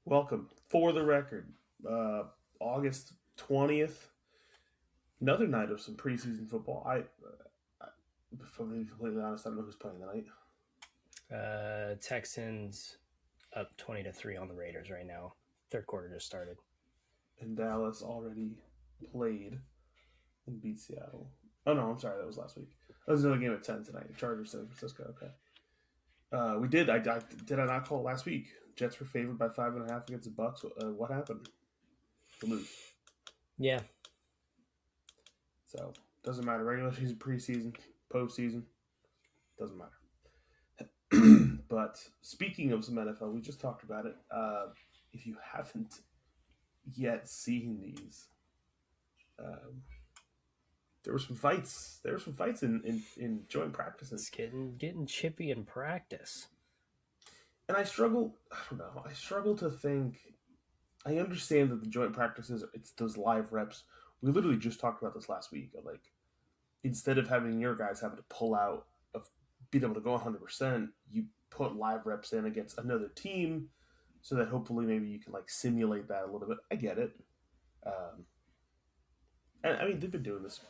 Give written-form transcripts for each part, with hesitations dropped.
Welcome. For the record, uh, August 20th, another night of some preseason football. If I'm being completely honest, I don't know who's playing tonight. Texans up 20-3 on the Raiders right now. Third quarter just started. And Dallas already played and beat Seattle. Oh, no, I'm sorry. That was last week. That was another game at 10 tonight. Chargers, San Francisco. Okay. We did. Did I not call it last week? Jets were favored by 5.5 against the Bucks. What happened? They lose. Yeah. So, doesn't matter. Regular season, preseason, postseason, doesn't matter. But speaking of some NFL, we just talked about it. If you haven't yet seen these, um, there were some fights. There were some fights in joint practices. It's getting chippy in practice. And I struggle. I don't know. I struggle to think. I understand that the joint practices, it's those live reps. We literally just talked about this last week. Like, instead of having your guys having to pull out of being able to go 100%, you put live reps in against another team so that hopefully maybe you can like simulate that a little bit. I get it. And I mean, they've been doing this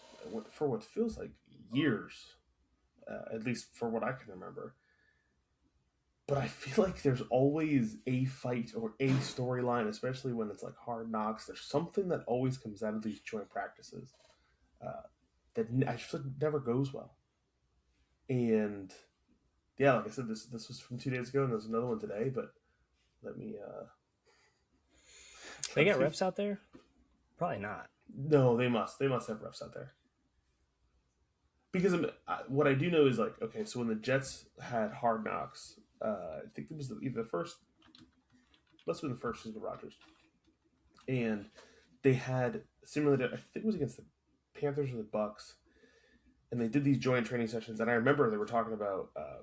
for what feels like years, at least for what I can remember. But I feel like there's always a fight or a storyline, especially when it's like Hard Knocks. There's something that always comes out of these joint practices that I just never goes well. And yeah, like I said, this was from 2 days ago, and there's another one today. But let me. They got reps out there? Probably not. No, they must. They must have reps out there. Because what I do know is like, okay, so when the Jets had Hard Knocks, I think it was either the first, must have been the first season of Rodgers, and they had similar to, I think it was against the Panthers or the Bucks, and they did these joint training sessions, and I remember they were talking about, I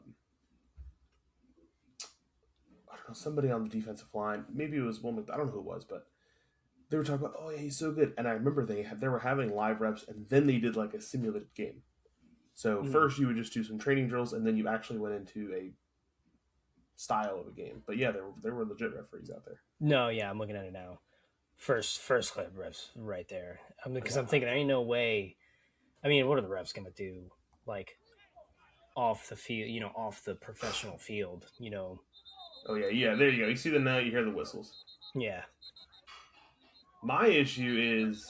don't know, somebody on the defensive line, maybe it was one with, I don't know who it was, but they were talking about, oh yeah, he's so good, and I remember they were having live reps, and then they did like a simulated game. So first you would just do some training drills, and then you actually went into a style of a game. But yeah, there were legit referees out there. No, yeah, I'm looking at it now. First clip refs right there. Because I'm thinking, there ain't no way. I mean, what are the refs gonna do? Like off the field, off the professional field, Oh yeah. There you go. You see them now. You hear the whistles. Yeah. My issue is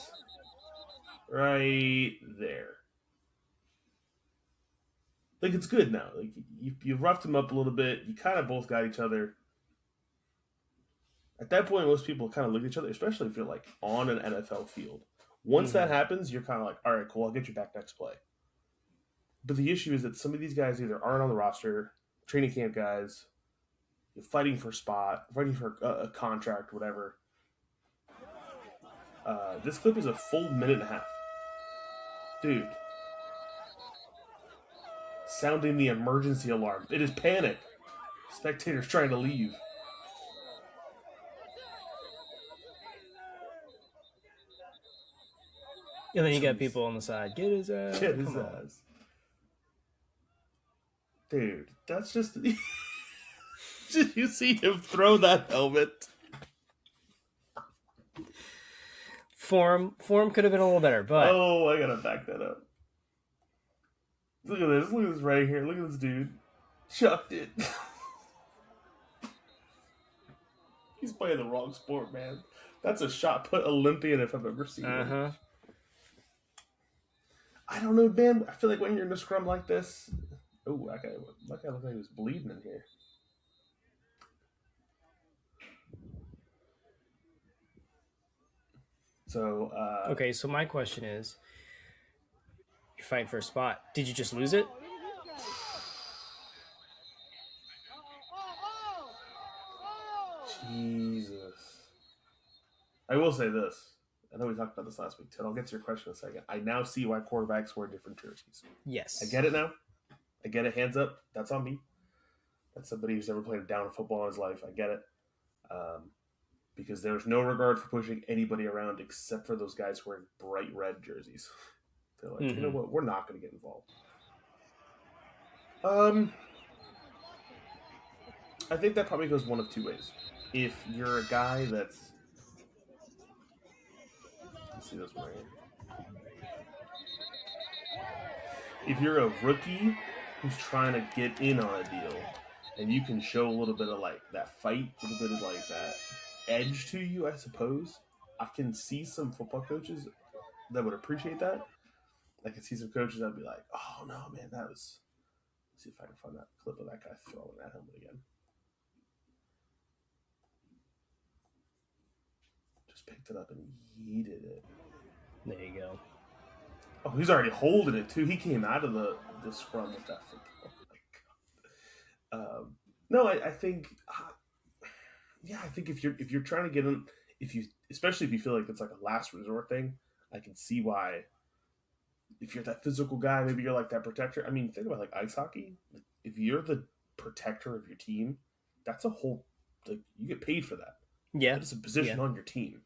right there. Like, it's good now. Like, you roughed them up a little bit. You kind of both got each other. At that point, most people kind of look at each other, especially if you're like on an NFL field. Once that happens, you're kind of like, all right, cool, I'll get you back next play. But the issue is that some of these guys either aren't on the roster, training camp guys, fighting for a spot, fighting for a contract, whatever. This clip is a full minute and a half. Dude. Sounding the emergency alarm. It is panic. Spectators trying to leave. And then you got people on the side. Get his ass. Get his ass. Dude, that's just... Did you see him throw that helmet? Form could have been a little better, but... Oh, I gotta back that up. Look at this. Look at this right here. Look at this dude. Chucked it. He's playing the wrong sport, man. That's a shot put Olympian if I've ever seen it. I don't know, man. I feel like when you're in a scrum like this... Oh, that guy looked like he was bleeding in here. So, okay, so my question is, you're fighting for a spot. Did you just lose it? Jesus. I will say this. I know we talked about this last week, Ted. I'll get to your question in a second. I now see why quarterbacks wear different jerseys. Yes. I get it now. I get it. Hands up. That's on me. That's somebody who's never played a down of football in his life. I get it. Because there's no regard for pushing anybody around except for those guys wearing bright red jerseys. They're like, you know what? We're not going to get involved. I think that probably goes one of two ways. if you're a guy that's, let's see this right. If you're a rookie who's trying to get in on a deal, and you can show a little bit of like that fight, a little bit of like that edge to you, I suppose. I can see some football coaches that would appreciate that. I can see some coaches that'd be like, "Oh no, man, that was." Let's see if I can find that clip of that guy throwing that helmet again. Just picked it up and yeeted it. There you go. Oh, he's already holding it too. He came out of the scrum with that football. Oh my god. No, I think, yeah, I think if you're trying to get in, if you especially if you feel like it's like a last resort thing, I can see why. If you're that physical guy, maybe you're like that protector. I mean, think about like ice hockey. Like, if you're the protector of your team, that's a whole like you get paid for that. Yeah. That is a position on your team.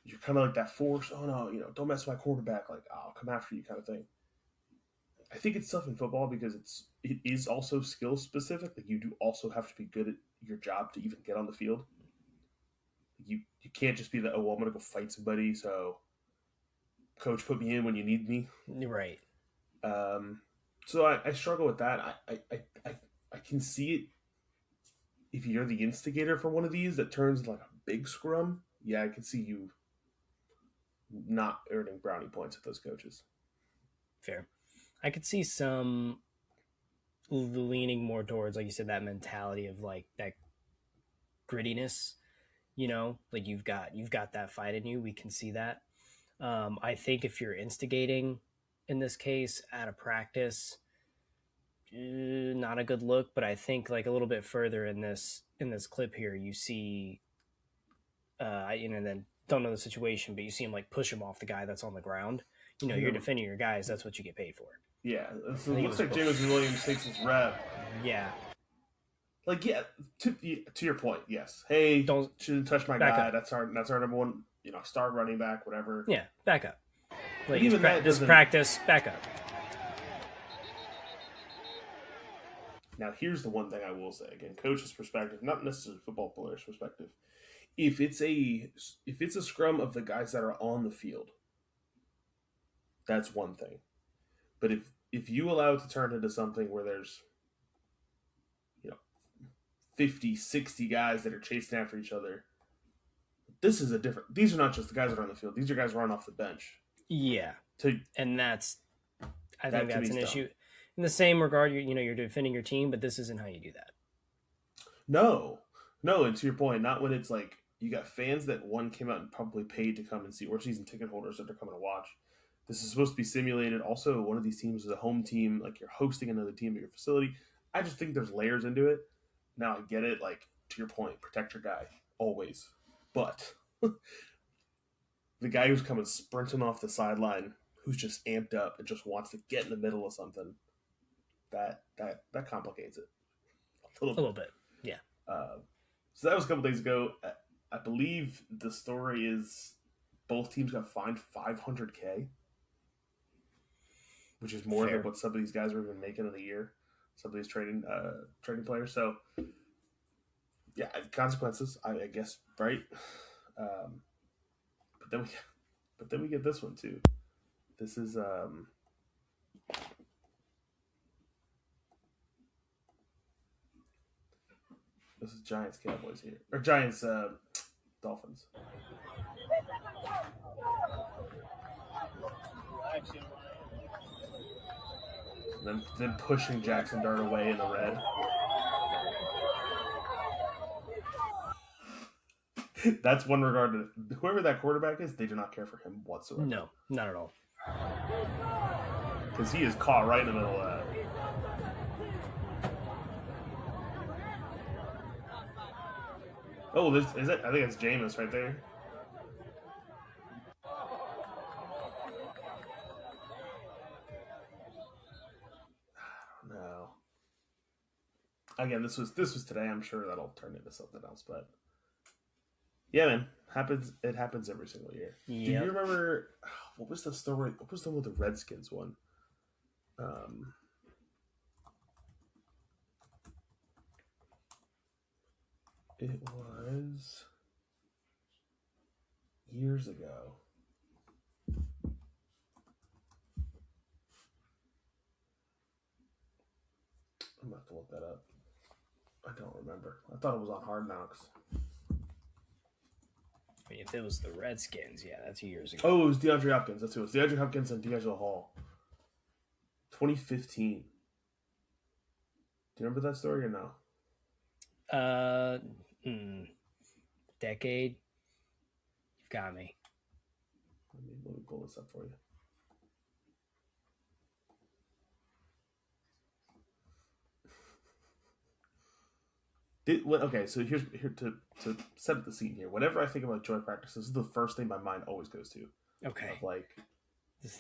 You're kind of like that force. Oh no, don't mess with my quarterback. Like I'll come after you, kind of thing. I think it's tough in football because it is also skill specific. Like you do also have to be good at your job to even get on the field. You can't just be the I'm gonna go fight somebody. So coach, put me in when you need me. Right. So I struggle with that. I can see it if you're the instigator for one of these that turns like a big scrum. Yeah, I can see you not earning brownie points with those coaches. Fair. I could see some leaning more towards, like you said, that mentality of like that grittiness. Like you've got that fight in you. We can see that. I think if you're instigating in this case at a practice, not a good look. But I think like a little bit further in this clip here, you see, then don't know the situation, but you see him like push him off the guy that's on the ground. You're defending your guys. That's what you get paid for. Yeah, so it looks like Jameson Williams takes his rep. Yeah. Like, yeah, to your point, yes. Hey, shouldn't touch my guy. Up. That's our number one, star running back, whatever. Yeah, back up. Like even this practice, back up. Now, here's the one thing I will say again: coach's perspective, not necessarily football player's perspective. If it's a scrum of the guys that are on the field, that's one thing. But if you allow it to turn into something where there's 50, 60 guys that are chasing after each other, these are not just the guys that are on the field. These are guys running off the bench. Yeah. And I think that's an issue. In the same regard, you're defending your team, but this isn't how you do that. No, and to your point, not when it's like you got fans that came out and probably paid to come and see, or season ticket holders that are coming to watch. This is supposed to be simulated. Also, one of these teams is a home team, like you're hosting another team at your facility. I just think there's layers into it. Now I get it, like to your point, protect your guy always, but the guy who's coming sprinting off the sideline, who's just amped up and just wants to get in the middle of something, that complicates it a little bit. Yeah. So that was a couple days ago. I believe the story is both teams got fined $500K, which is more than what some of these guys are even making in a year. Some of these trading players. So, yeah, consequences, I guess, right? But then we get this one too. This is Giants Cowboys here, or Giants Dolphins. Then pushing Jackson Dart away in the red. That's one regard to whoever that quarterback is, they do not care for him whatsoever. No, not at all. Because he is caught right in the middle of that. Oh, I think it's Jameis right there. No. Again, this was today. I'm sure that'll turn into something else, but yeah, man, it happens every single year. Yep. Do you remember what was the story? What was the one with the Redskins one? It was years ago. I'm about to look that up. I don't remember. I thought it was on Hard Knocks. I mean, if it was the Redskins, yeah, that's years ago. Oh, it was DeAndre Hopkins. That's who it was. DeAndre Hopkins and D'Angelo Hall. 2015. Do you remember that story or no? Decade. You've got me. Let me pull this up for you. Okay, so here to set the scene here. Whenever I think about joint practice, this is the first thing my mind always goes to. Okay. Of like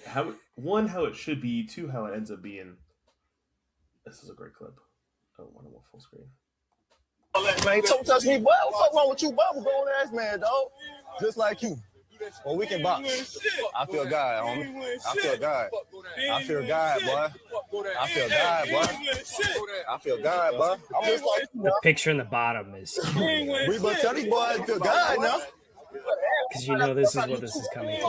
how it should be, two, how it ends up being. This is a great clip. Oh, one more full screen. Man, don't touch me, boy. What's wrong with you, boy? I'm a grown ass man, dog. Just like you. Well, we can box. I feel God, homie. I feel God. I feel God, boy. I feel God, boy. I feel God, boy. I'm just like you. The picture in the bottom is We but tell these boys I feel God now. because you know this is what this is coming to.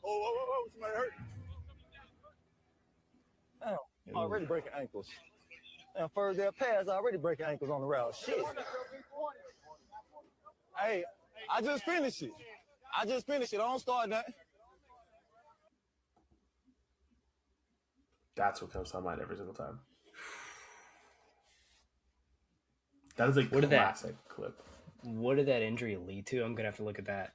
Oh, somebody hurt. Oh, already breaking ankles. And further their pass, already breaking ankles on the route. Shit. Hey, I just finished it. I don't start nothing. That's what comes to my mind every single time. That is a classic clip. What did that injury lead to? I'm gonna have to look at that.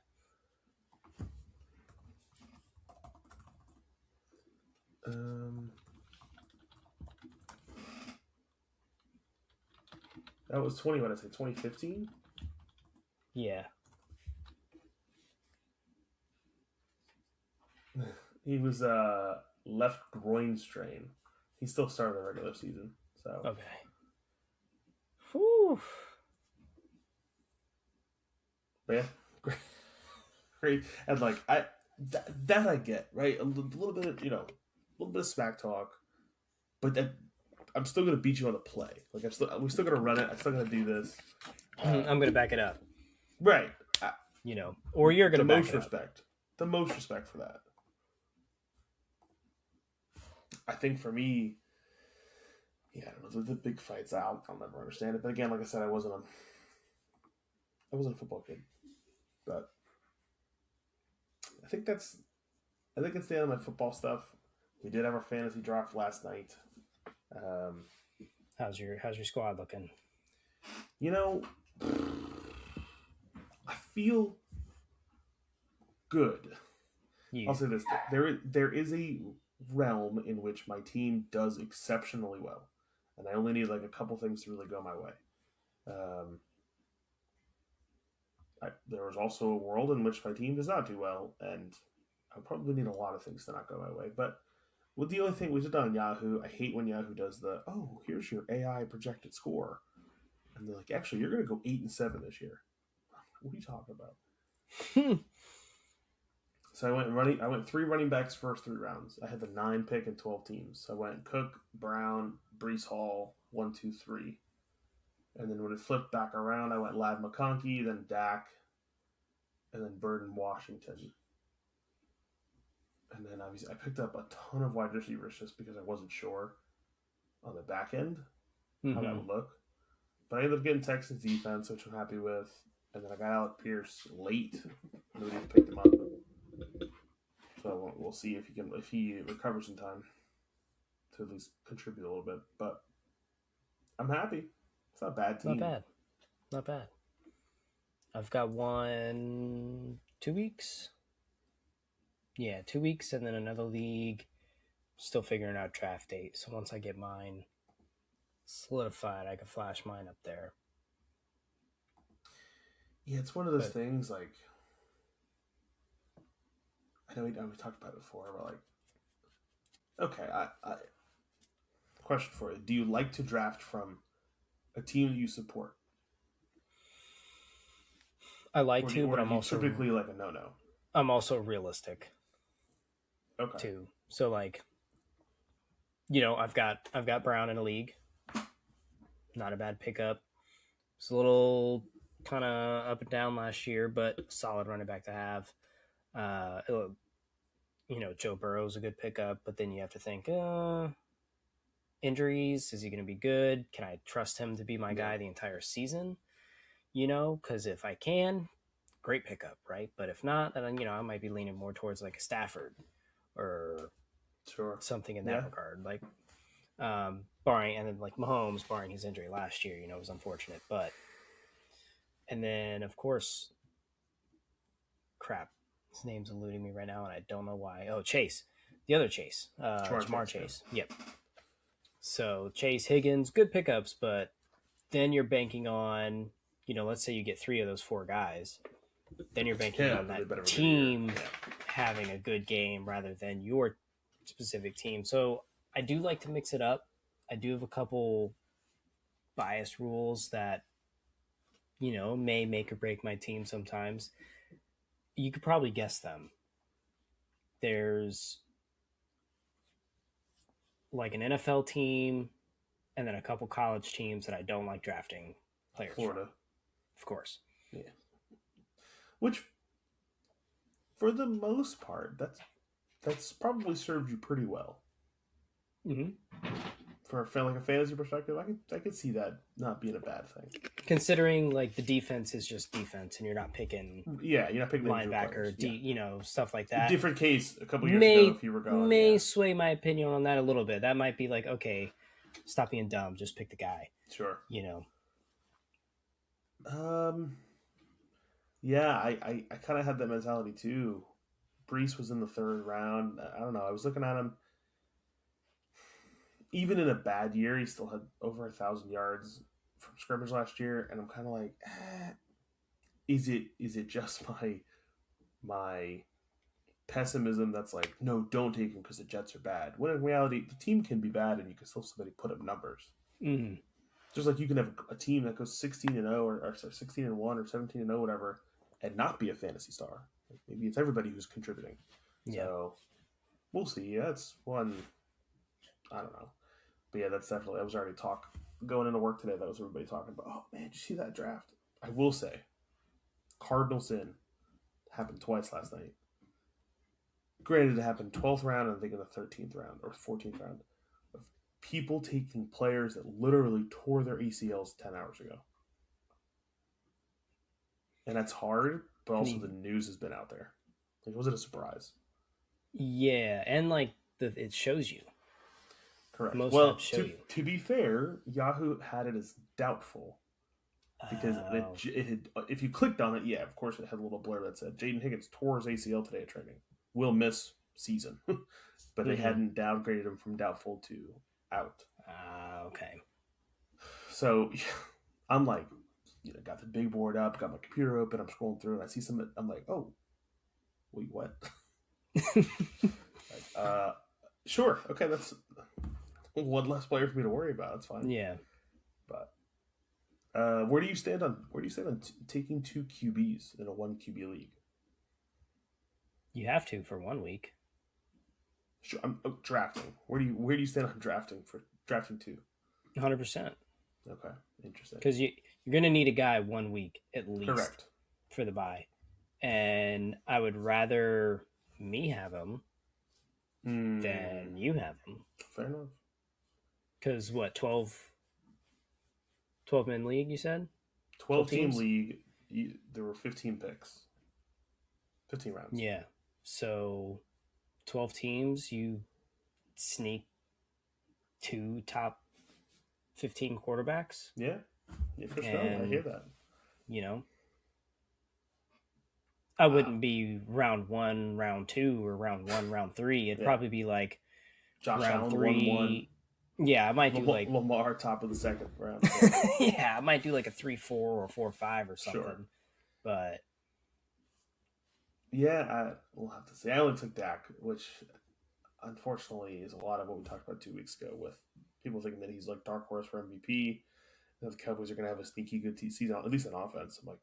That was 2015? Yeah. He was left groin strain. He still started the regular season. So okay. Whew. But yeah, great. And like that I get, right. A little bit of a little bit of smack talk, but that I'm still gonna beat you on the play. Like we're still gonna run it. I'm still gonna do this. I'm gonna back it up. Right. Or you're gonna back it up. The most respect for that. I think for me, I don't know, the big fights. I'll never understand it. But again, like I said, I wasn't a football kid. But I think it's the end of my football stuff. We did have our fantasy draft last night. How's your squad looking? I feel good. I'll say this: there is a realm in which my team does exceptionally well, and I only need like a couple things to really go my way. There is also a world in which my team does not do well, and I probably need a lot of things to not go my way. But with the only thing we did on Yahoo, I hate when Yahoo does here's your AI projected score, and they're like, actually, you're going to go 8-7 this year. What are you talking about? So I went 3 running backs first 3 rounds. I had the 9 pick and 12 teams. So I went Cook, Brown, Brees Hall, 1, 2, 3. And then when it flipped back around, I went Ladd McConkey, then Dak, and then Burden Washington. And then obviously I picked up a ton of wide receivers just because I wasn't sure on the back end how that would look. But I ended up getting Texans defense, which I'm happy with. And then I got Alec Pierce late. Nobody picked him up. So we'll see if he recovers in time to at least contribute a little bit. But I'm happy. It's not a bad team. Not bad. I've got 2 weeks. Yeah, 2 weeks, and then another league. Still figuring out draft date. So once I get mine solidified, I can flash mine up there. Yeah, it's one of those things like I know we talked about it before, but like, okay, I question for you: do you like to draft from a team that you support? I like to, but I'm also typically like a no-no. I'm also realistic. Okay. Too. So like, I've got Brown in a league. Not a bad pickup. It's a little kind of up and down last year, but solid running back to have. Uh, Joe Burrow's a good pickup, but then you have to think, injuries. Is he going to be good? Can I trust him to be my guy the entire season? Because if I can, great pickup, right? But if not, then I might be leaning more towards like a Stafford or something in that regard. Like, barring, and then like Mahomes, barring his injury last year, it was unfortunate. But, and then of course, crap, his name's eluding me right now, and I don't know why. Oh, Chase, the other Chase, Jamar Chase. Yep. So Chase, Higgins, good pickups, but then you're banking on, let's say you get 3 of those 4 guys, then you're banking on that team having a good game rather than your specific team. So I do like to mix it up. I do have a couple bias rules that, may make or break my team sometimes. You could probably guess them. There's like an NFL team and then a couple college teams that I don't like drafting players Florida. From. Of course. Yeah. Which, for the most part, that's probably served you pretty well. Mm-hmm. For like a fantasy perspective, I could see that not being a bad thing. Considering like the defense is just defense, and you're not picking you're not picking linebacker, stuff like that. Different case a couple years ago if you were going. May sway my opinion on that a little bit. That might be like, okay, stop being dumb, just pick the guy. Sure. Yeah, I kind of had that mentality too. Brees was in the 3rd round. I don't know. I was looking at him. Even in a bad year, he still had over 1,000 yards from scrimmage last year, and I'm kind of like, is it just my pessimism that's like, no, don't take him because the Jets are bad? When in reality, the team can be bad, and you can still somebody put up numbers. Mm-hmm. Just like you can have a team that goes 16-0 or 16-1 or 17-0, whatever, and not be a fantasy star. Like maybe it's everybody who's contributing. Yeah. So we'll see. That's one. I don't know. But yeah, that's definitely, I was already going into work today. That was everybody talking about, oh man, did you see that draft? I will say, Cardinal sin happened twice last night. Granted, it happened 12th round and I think in the 13th round or 14th round of people taking players that literally tore their ACLs 10 hours ago. And that's hard, but also the news has been out there. Like, was it a surprise? Yeah, and like it shows you. Correct. Well, to be fair, Yahoo had it as doubtful because if you clicked on it, yeah, of course it had a little blurb that said Jaden Higgins tore his ACL today at training, will miss season, but they hadn't downgraded him from doubtful to out. Okay. So I'm like, got the big board up, got my computer open, I'm scrolling through, and I see some. I'm like, oh, wait, what? Sure, okay, that's one less player for me to worry about. It's fine. Yeah. But where do you stand on taking 2 QBs in a 1 QB league? You have to for 1 week. Sure, I'm drafting. Where do you stand on drafting 2? 100%. Okay, interesting. Because you're going to need a guy 1 week at least. Correct. For the bye, and I would rather me have him than you have him. Fair enough. Because what, 12-man league, you said? 12-team league, there were 15 picks. 15 rounds. Yeah. So 12 teams, you sneak 2 top 15 quarterbacks. Yeah, for sure. I hear that. I wouldn't be round 1, round 2, or round 1, round 3. It'd probably be like Josh round Allen, 3. 1-1. Yeah, I might do like Lamar top of the 2nd round. Yeah, I might do like a 3-4 or 4-5 or something. Sure. But yeah, we'll have to see. I only took Dak, which unfortunately is a lot of what we talked about 2 weeks ago with people thinking that he's like dark horse for MVP. That the Cowboys are going to have a sneaky good season, at least on offense. I'm like,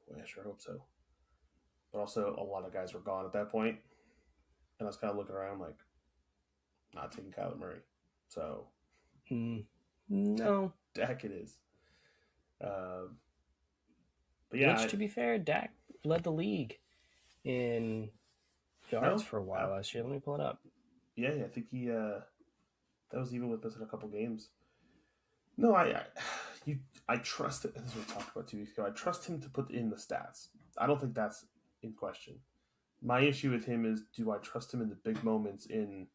boy, I sure hope so. But also, a lot of guys were gone at that point, and I was kind of looking around like, not taking Kyler Murray. So, no. Dak it is. But yeah, Which, to be fair, Dak led the league in yards for a while last year. Let me pull it up. Yeah, I think he that was even with missing a couple games. No, I trust it. This is what we talked about 2 weeks ago. I trust him to put in the stats. I don't think that's in question. My issue with him is, do I trust him in the big moments in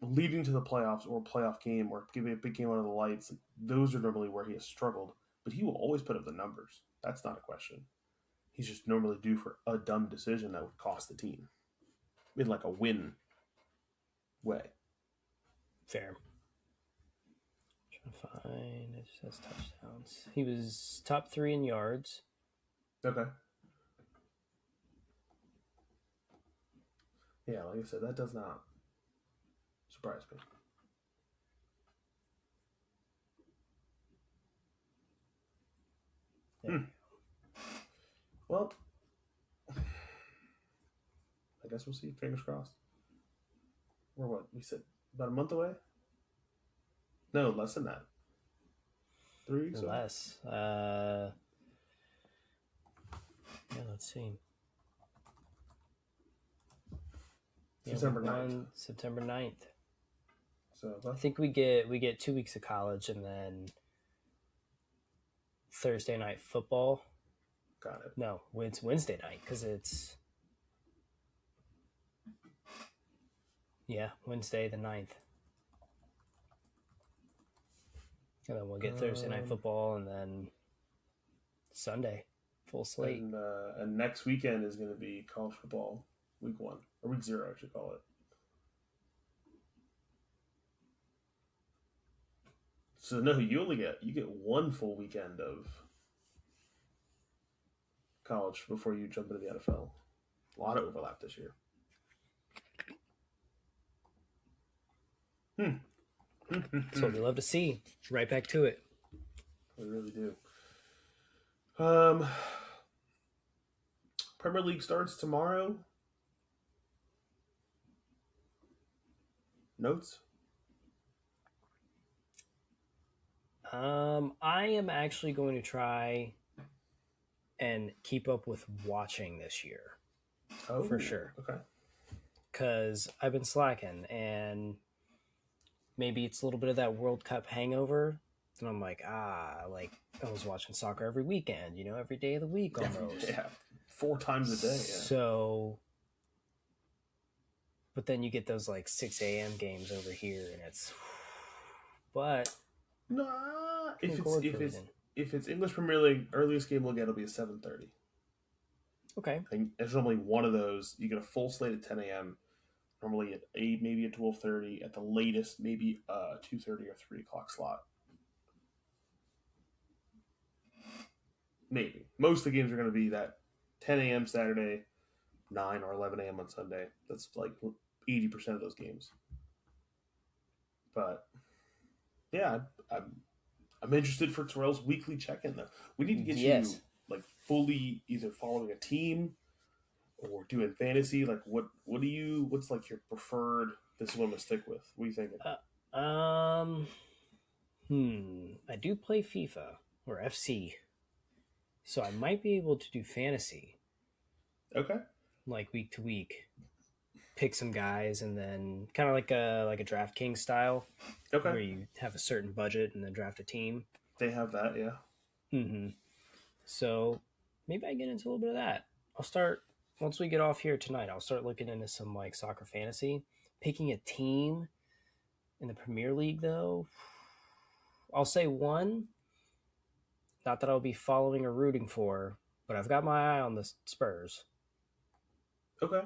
leading to the playoffs or a playoff game or giving a big game under the lights? Those are normally where he has struggled, but he will always put up the numbers. That's not a question. He's just normally due for a dumb decision that would cost the team in like a win way. Fair. I'm trying to find, it just says touchdowns. He was top 3 in yards. Okay. Yeah, like I said, that does not surprise me. Well, I guess we'll see. Fingers crossed. We're what? We said about a month away? No, less than that. 3 weeks away? Less. Yeah, let's see. September 9th. September 9th. So I think we get 2 weeks of college and then Thursday night football. Got it. No, it's Wednesday night because it's Wednesday the 9th. And then we'll get Thursday night football and then Sunday full slate. And next weekend is going to be college football week 1 or week 0, I should call it. So no, you get one full weekend of college before you jump into the NFL. A lot of overlap this year. That's what we love to see. Right back to it. We really do. Premier League starts tomorrow. Notes? I am actually going to try and keep up with watching this year. Oh, for sure. Okay. Because I've been slacking, and maybe it's a little bit of that World Cup hangover. And I'm like, I was watching soccer every weekend, every day of the week almost. Yeah, 4 times a day. Yeah. So, but then you get those 6 a.m. games over here, and it's, but nah, if it's English Premier League, earliest game we'll get will be a 7:30. Okay. And there's normally one of those. You get a full slate at 10 a.m. Normally at 8, maybe at 12:30. At the latest, maybe 2:30 or 3 o'clock slot. Maybe. Most of the games are going to be that 10 a.m. Saturday, 9 or 11 a.m. on Sunday. That's 80% of those games. But yeah, I'm interested for Terrell's weekly check-in though. We need to get you fully either following a team or doing fantasy. What's your preferred? This is what I'm gonna stick with. What are you thinking? I do play FIFA or FC, so I might be able to do fantasy. Okay. Week to week, pick some guys, and then kind of like a DraftKings style. Okay. Where you have a certain budget and then draft a team. They have that, yeah. Mm-hmm. So maybe I get into a little bit of that. I'll start once we get off here tonight. I'll start looking into some soccer fantasy, picking a team in the Premier League though. I'll say one. Not that I'll be following or rooting for, but I've got my eye on the Spurs. Okay.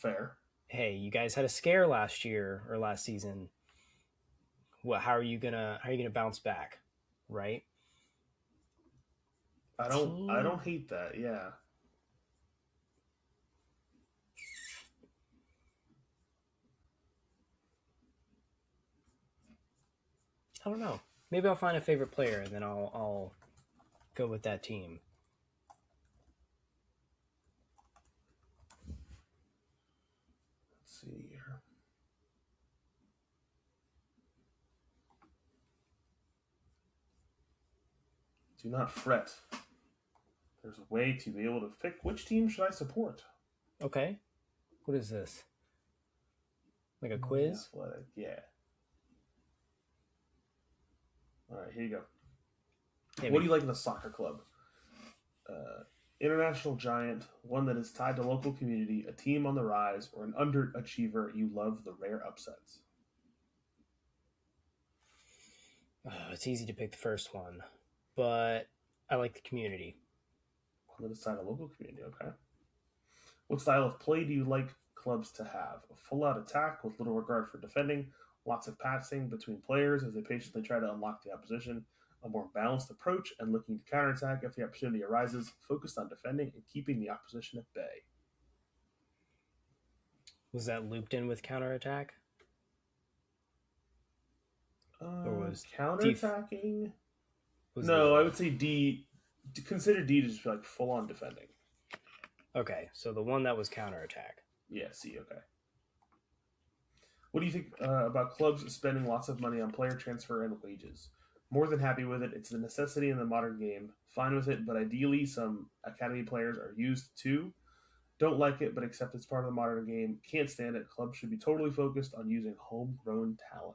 Fair. Hey, you guys had a scare last year or last season. How are you gonna bounce back, right? I don't hate that. Yeah. I don't know. Maybe I'll find a favorite player and then I'll go with that team. Let's see here. Do not fret. There's a way to be able to pick which team should I support. Okay. What is this? Like a quiz? Athletic, yeah. All right, here you go. Maybe. What do you like in a soccer club? International giant, one that is tied to local community, a team on the rise, or an underachiever you love the rare upsets? It's easy to pick the first one, but I like the community. One that is tied to local community, okay. What style of play do you like clubs to have? A full-out attack with little regard for defending, lots of passing between players as they patiently try to unlock the opposition, a more balanced approach and looking to counterattack if the opportunity arises, focused on defending and keeping the opposition at bay. Was that looped in with counterattack? Or was counterattacking? No, I would say D. Consider D to just be like full-on defending. Okay, so the one that was counterattack. Yeah, C, okay. What do you think about clubs spending lots of money on player transfer and wages? More than happy with it. It's a necessity in the modern game. Fine with it, but ideally some academy players are used too. Don't like it, but accept it's part of the modern game. Can't stand it. Clubs should be totally focused on using homegrown talent.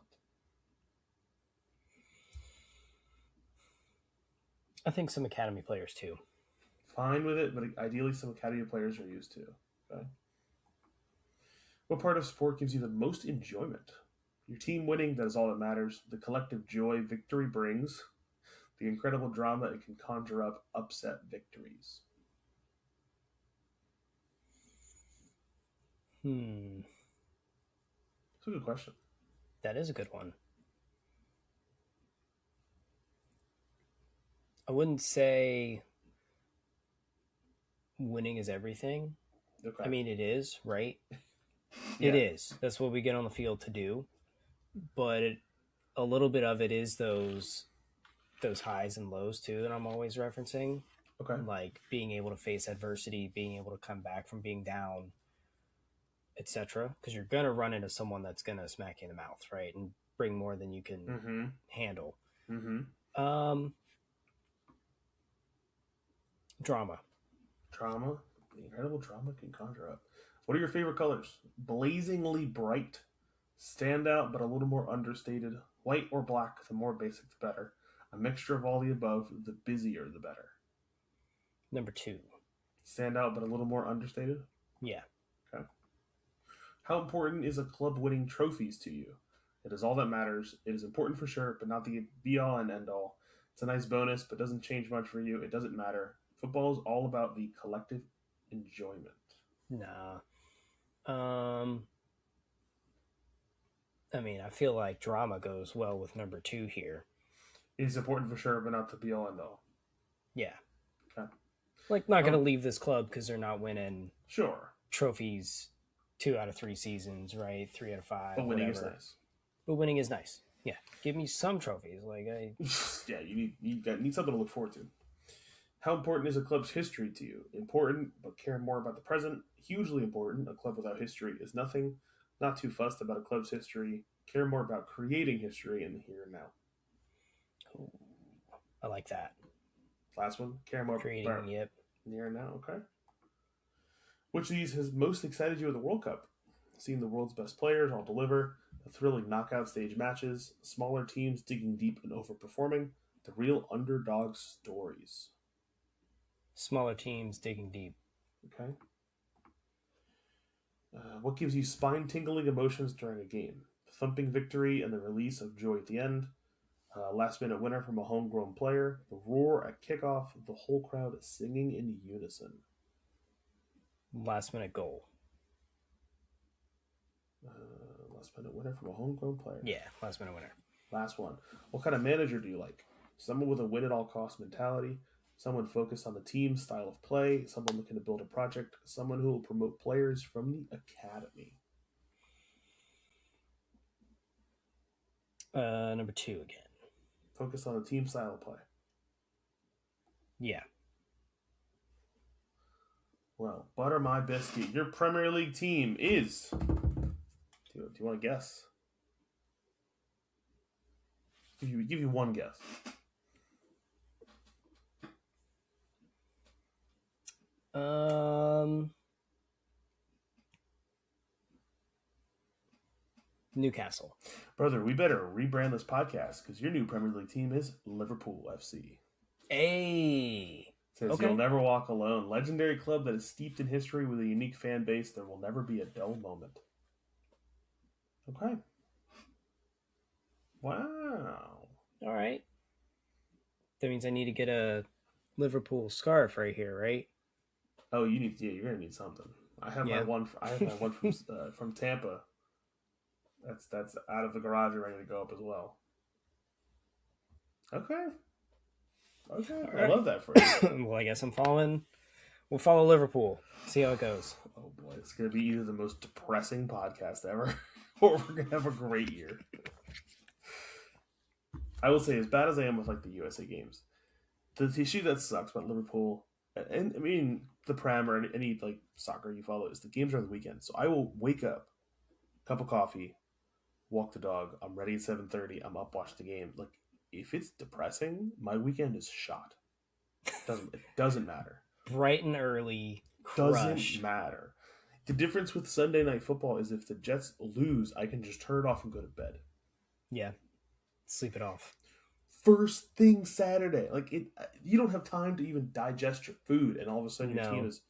I think some academy players too. Fine with it, but ideally some academy players are used too. Okay. What part of sport gives you the most enjoyment? Your team winning, that is all that matters. The collective joy victory brings. The incredible drama it can conjure up upset victories. It's a good question. That is a good one. I wouldn't say winning is everything. Okay. I mean, it is, right? Yeah. It is. That's what we get on the field to do. But a little bit of it is those highs and lows too that I'm always referencing. Okay. Like being able to face adversity, being able to come back from being down, etc. Because you're gonna run into someone that's gonna smack you in the mouth, right, and bring more than you can handle. Drama. The incredible drama can conjure up. What are your favorite colors? Blazingly bright, stand out but a little more understated, white or black, the more basic the better. A mixture of all the above, the busier the better. Number 2. Stand out but a little more understated? Yeah. Okay. How important is a club winning trophies to you? It is all that matters. It is important for sure, but not the be-all and end-all. It's a nice bonus, but doesn't change much for you. It doesn't matter. Football is all about the collective enjoyment. Nah. I mean, I feel like drama goes well with number 2 here. It is important for sure, but not the be-all and all. Yeah. Okay. Like, not going to leave this club because they're not winning trophies 2 out of 3 seasons, right? 3 out of 5. But winning is nice. But winning is nice. Yeah. Give me some trophies. Like Yeah, you need something to look forward to. How important is a club's history to you? Important, but care more about the present. Hugely important. A club without history is nothing. Not too fussed about a club's history. Care more about creating history in the here and now. Ooh, I like that. Last one. Care more creating, about yep. the here and now. Okay. Which of these has most excited you at the World Cup? Seeing the world's best players all deliver, the thrilling knockout stage matches, smaller teams digging deep and overperforming, the real underdog stories. Smaller teams digging deep. Okay. What gives you spine-tingling emotions during a game? The thumping victory and the release of joy at the end. Last-minute winner from a homegrown player. The roar at kickoff. The whole crowd singing in unison. Last-minute goal. Last-minute winner from a homegrown player. Yeah, last-minute winner. Last one. What kind of manager do you like? Someone with a win-at-all-cost mentality. Someone focused on the team style of play. Someone looking to build a project. Someone who will promote players from the academy. Number 2 again. Focused on the team style of play. Yeah. Well, butter my biscuit. Your Premier League team is Do you want to guess? Give you one guess. Newcastle. Brother, we better rebrand this podcast because your new Premier League team is Liverpool FC. Hey. Says Okay. You'll never walk alone. Legendary club that is steeped in history with a unique fan base. There will never be a dull moment. Okay. Wow. All right. That means I need to get a Liverpool scarf right here, right? Oh, you're gonna need something. I have my one from Tampa. That's out of the garage and ready to go up as well. Okay. All I right. love that for you. Well, I guess we'll follow Liverpool. See how it goes. Oh boy, it's gonna be either the most depressing podcast ever, or we're gonna have a great year. I will say, as bad as I am with like the USA games, the issue that sucks about Liverpool, and I mean the Prem or any like soccer you follow, is the games are on the weekend. So I will wake up, cup of coffee, walk the dog. I'm ready at 7:30. I'm up, watch the game. Like if it's depressing, my weekend is shot. It doesn't matter. Bright and early. Doesn't Crush. matter. The difference with Sunday Night Football is if the Jets lose, I can just turn it off and go to bed. Yeah. Sleep it off. First thing Saturday. Like you don't have time to even digest your food, and all of a sudden your team is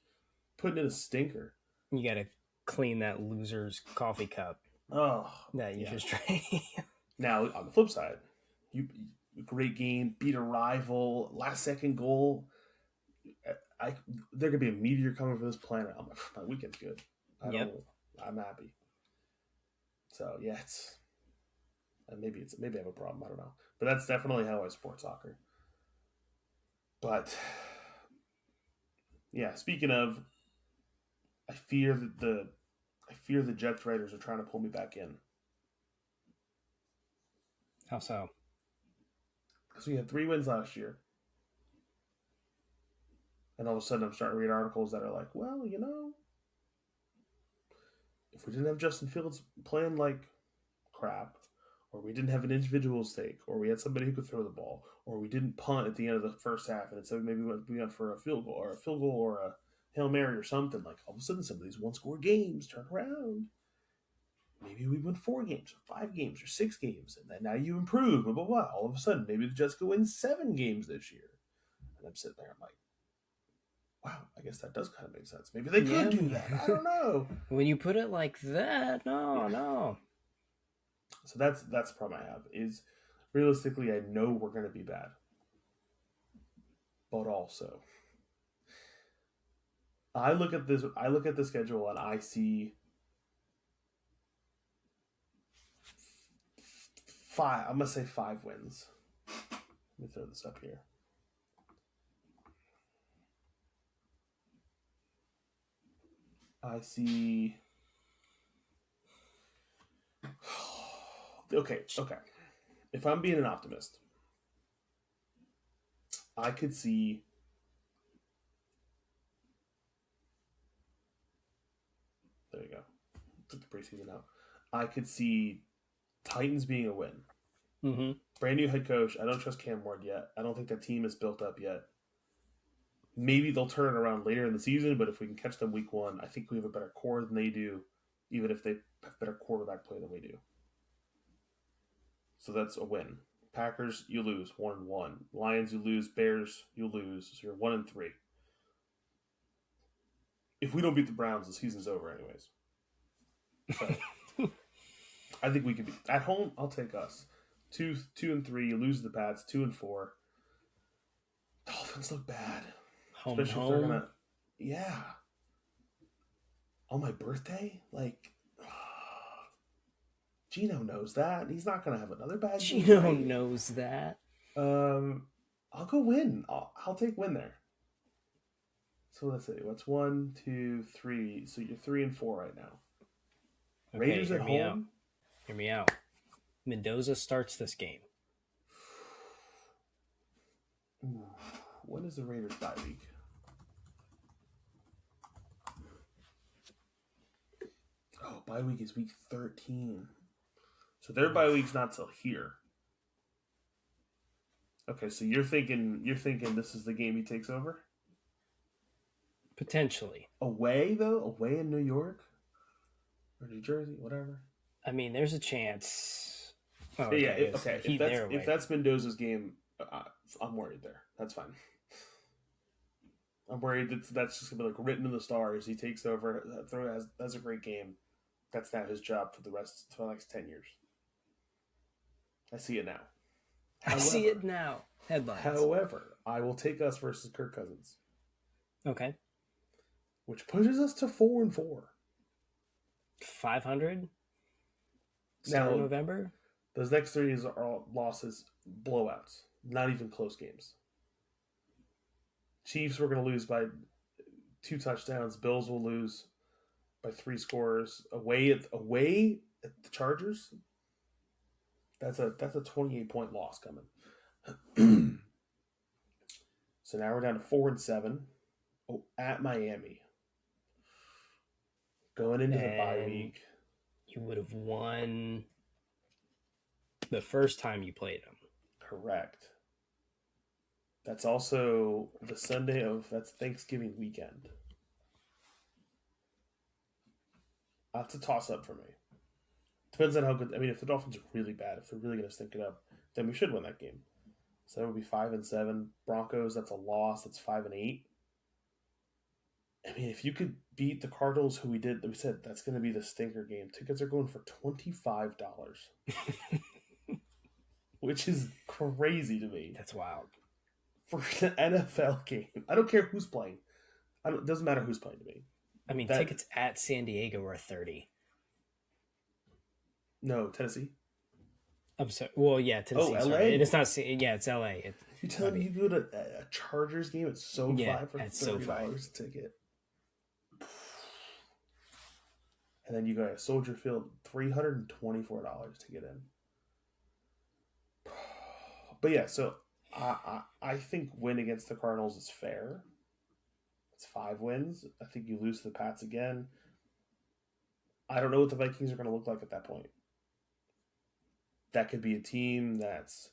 putting in a stinker. You got to clean that loser's coffee cup. Oh, that you just drank. Now on the flip side, you great game, beat a rival, last second goal. There could be a meteor coming for this planet. My weekend's good. I'm happy. So yeah, maybe I have a problem. I don't know, but that's definitely how I support soccer. But yeah, speaking of, I fear the Jets writers are trying to pull me back in. How so? Because we had 3 wins last year. And all of a sudden I'm starting to read articles that are like, well, if we didn't have Justin Fields playing like crap, or we didn't have an individual stake, or we had somebody who could throw the ball, or we didn't punt at the end of the first half, and instead maybe we went for a field goal or a Hail Mary or something, like all of a sudden some of these one-score games turn around. Maybe we win 4 games, or 5 games, or 6 games, and then now you improve, blah, blah, blah. All of a sudden, maybe the Jets could win 7 games this year. And I'm sitting there, I'm like, wow, I guess that does kind of make sense. Maybe they could do that. I don't know. When you put it like that, no. So that's the problem I have, is realistically, I know we're going to be bad. But also, I look at the schedule and I see 5, I'm going to say 5 wins. Let me throw this up here. I see. Okay. If I'm being an optimist, I could see. There you go. Took the preseason out. I could see Titans being a win. Mm-hmm. Brand new head coach. I don't trust Cam Ward yet. I don't think that team is built up yet. Maybe they'll turn it around later in the season, but if we can catch them week 1, I think we have a better core than they do, even if they have better quarterback play than we do. So that's a win. Packers, you lose 1-1. Lions, you lose. Bears, you lose. So you're 1-3. If we don't beat the Browns, the season's over anyways. So I think we could be at home. I'll take us 2-3. You lose the Pats 2-4. Dolphins look bad. Home Especially if they're gonna, yeah. On my birthday, like, Gino knows that. He's not gonna have another bad game. Gino knows that. I'll go win. I'll take win there. So let's see. What's 1, 2, 3? So you're 3-4 right now. Okay, Raiders at home. Hear me out. Mendoza starts this game. Ooh, when is the Raiders bye week? Oh, bye week is week 13. So their bye week's not till here. Okay, so you're thinking this is the game he takes over? Potentially. Away though? Away in New York? Or New Jersey, whatever. I mean, there's a chance. Oh, yeah, okay. If that's Mendoza's game, I'm worried there. That's fine. I'm worried that's just gonna be like written in the stars. He takes over. That's a great game. That's now his job for the next 10 years. I see it now. I see it now. Headlines. However, I will take us versus Kirk Cousins. Okay. Which pushes us to 4-4. 500. Start of November. Those next 3 are all losses, blowouts, not even close games. Chiefs were going to lose by 2 touchdowns. Bills will lose by 3 scores. Away at the Chargers. That's a 28-point loss coming. So now we're down to 4-7. Oh, at Miami. Going into the bye week. You would have won the first time you played them. Correct. That's also the Sunday that's Thanksgiving weekend. That's a toss-up for me. Depends on how good. I mean, if the Dolphins are really bad, if they're really going to stink it up, then we should win that game. So that would be 5-7. Broncos, that's a loss. That's 5-8. I mean, if you could beat the Cardinals, who we said that's going to be the stinker game. Tickets are going for $25, which is crazy to me. That's wild for an NFL game. I don't care who's playing. It doesn't matter who's playing to me. I mean, tickets at San Diego are $30. No, Tennessee. I'm sorry. Well, yeah, Tennessee. Oh, LA. It's not. Yeah, it's LA. You telling me you go to a Chargers game at SoFi for $30 a ticket? And then you go to Soldier Field, $324 to get in. But yeah, so I think win against the Cardinals is fair. It's 5 wins. I think you lose to the Pats again. I don't know what the Vikings are going to look like at that point. That could be a team that's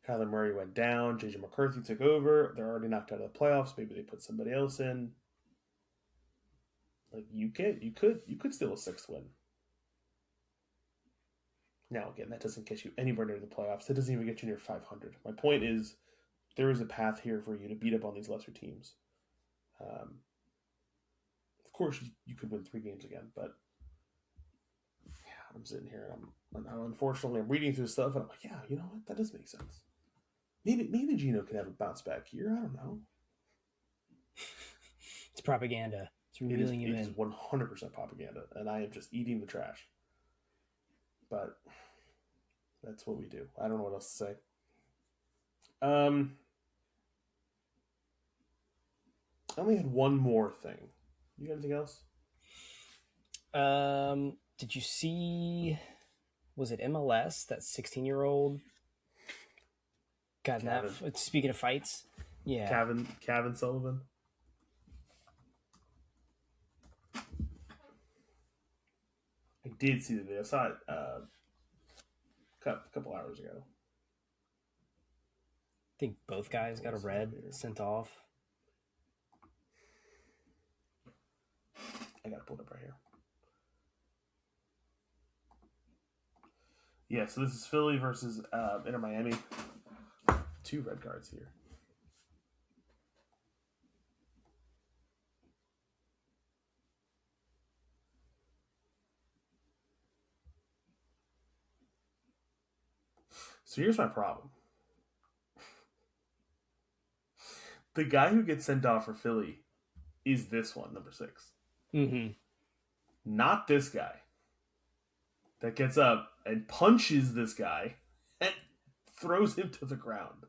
Kyler Murray went down, J.J. McCarthy took over. They're already knocked out of the playoffs. Maybe they put somebody else in. Like you could steal a 6th win. Now again, that doesn't get you anywhere near the playoffs. That doesn't even get you near 500. My point is, there is a path here for you to beat up on these lesser teams. Of course, you could win 3 games again, but yeah, I'm sitting here and unfortunately I'm reading through stuff and I'm like, yeah, you know what? That does make sense. Maybe Gino can have a bounce back year. I don't know. It's propaganda. It is 100% propaganda, and I am just eating the trash. But that's what we do. I don't know what else to say. I only had one more thing. You got anything else? Did you see? Was it MLS? That 16-year-old got that. Speaking of fights, yeah, Kevin Sullivan. I did see the video. I saw it a couple hours ago. I think both guys got a red sent off. I got to pull it up right here. Yeah, so this is Philly versus Inter Miami. 2 red cards here. So here's my problem. The guy who gets sent off for Philly is this one, number 6. Mm-hmm. Not this guy that gets up and punches this guy and throws him to the ground.